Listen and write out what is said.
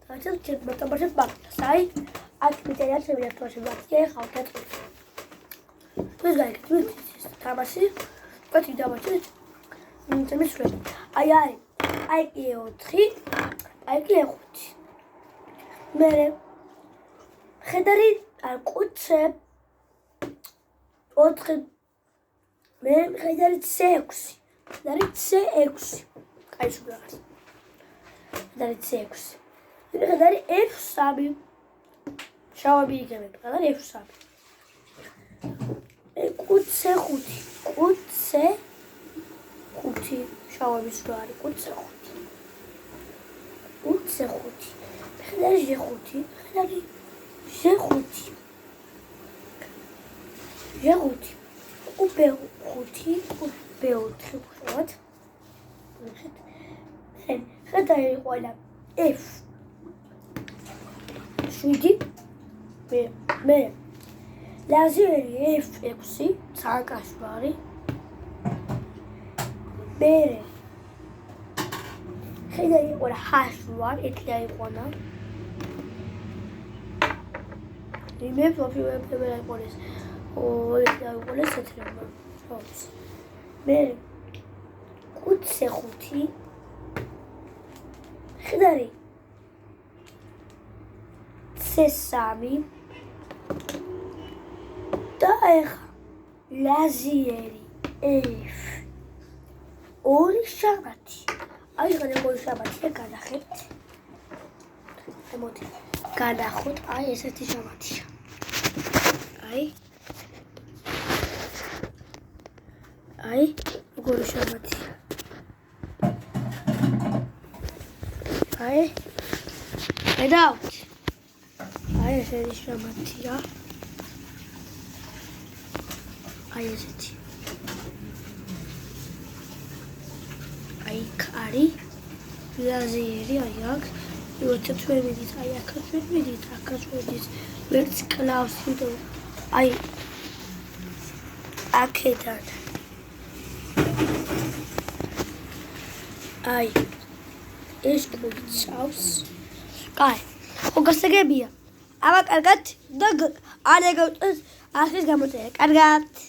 Açıl çıkmakta başıp bak. Say. Aç bir tane çevirip başıp bak. Gel halka tut. Rüzgar gitmiş. Tabaşı. Kaçı tabaşı. Temiz süre. Ayar. Ay otri. Ay otri. Mere. Xedari alqutse. Otri. Mere xedari tseuksi. Xedari tseuksi. Ay süre. Xedari tseuksi. Xedari F3. შავები იგივე ყადა F3. ყუთზე 5. ყუთზე 5. შავების რო არის ყუთზე 5. ყუთზე 5. ხდარი G5. ხდარი G5. G5. UB5. UB4 ვთქვათ. ხდარი ყველა F 7. მე ლაზერი F6 სააკაშვარი მე ხედა იყო H8 ეთლა იყონა მე პროფილები აიყოლეს ეთლა იყოლეს ეთრება ოპს მე ყუთზე 5 ხედარი C3 და ეხა ლაზიერი F 2 შაბათი. აი ხანე ორი შაბათია გადახეთ. მოდი გადახოთ აი ესეთი შაბათია. აი როგორი შაბათია. აი გადავთ. აი ესეთი შაბათია. აი ესეთი. აი კარი ლაზერი აი აქ იოთებს ვერ მიდით აი აქაც ვერ მიდით აქაც ვედის ვერც კლავს ვიდეო აი აქედან აი ეს გულწავს კაი ხო გასაგებია აბა კარგად და არ ეგოწეს ახლის გამოწერა კარგად